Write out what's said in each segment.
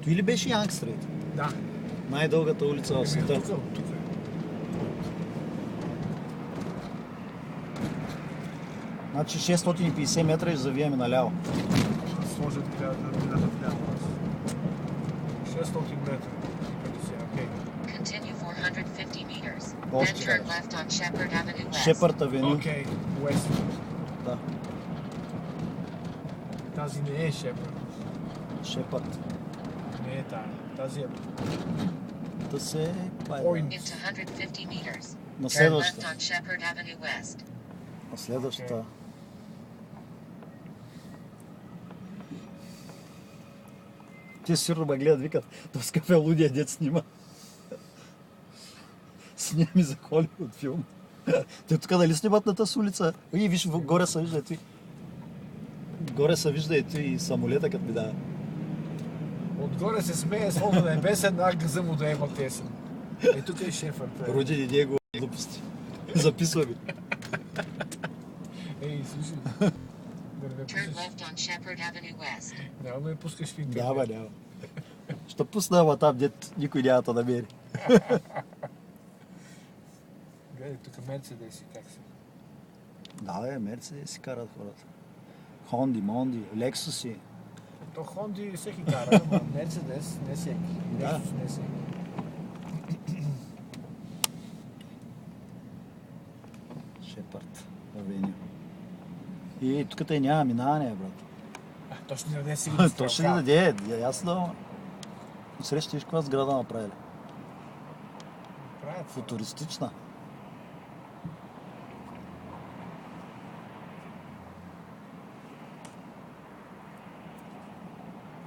Той ли беше Янг Стрит? Да. Най-дългата улица в света. Тук. Значи 650 метра и завиеме наляво. Сложат трябва да минат вляво. 600 метра. Окей. Continue 450 meters. Then Още turn кажеш. left on Shepherd Avenue West. Шепард Авеню. Окей, Уест. Да, Тази не е Шепард. Шепард. Не е тази е Да се... Това е Пойнт. Into 150 meters. на Turn left следващата. on Shepherd Avenue West. На следващата. Те сигурно ме гледат, викат, то с кафе лудия дет снима. Сними за Холивуд филм. Те тук дали снимат на тази улица? И виж, горе се вижда и горе се вижда и самолета, като ми дава. Отгоре се смее, словно да е бесен, а гъза му да има тесен. Е, тук е Шефърд. Родини него глупости. Записва ми. Ей, слушай. Да не ме Turn пускаш. left on Shepherd Avenue West. Няма да ме пускаш в интернет. Няма, няма. Ще пусна, ама там, дет никой няма да намери. Гледай, тук Мерцедеси, как са. Да, Мерцедес си карат хората. Хонди, Монди, Лексуси. То Хонди всеки кара, ама Мерцедес не всеки. Да. Лексус не всеки. Шепард Авеню. И тук те няма минаване, брат. Точно не даде си го То ще ни даде, ясно, ама. Среща виж каква сграда направили. Правят. Футуристична.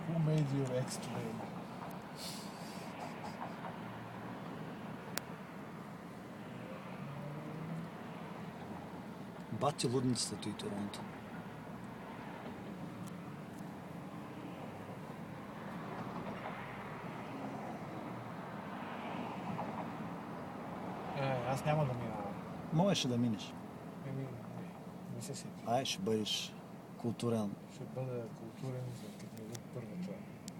Who made your ex today? Бати лудницата той Торонто. Аз няма да минавам. Можеше да минеш. Не се сети. Ай, ще бъдеш културен. Ще бъда културен, за като ми дадат първата.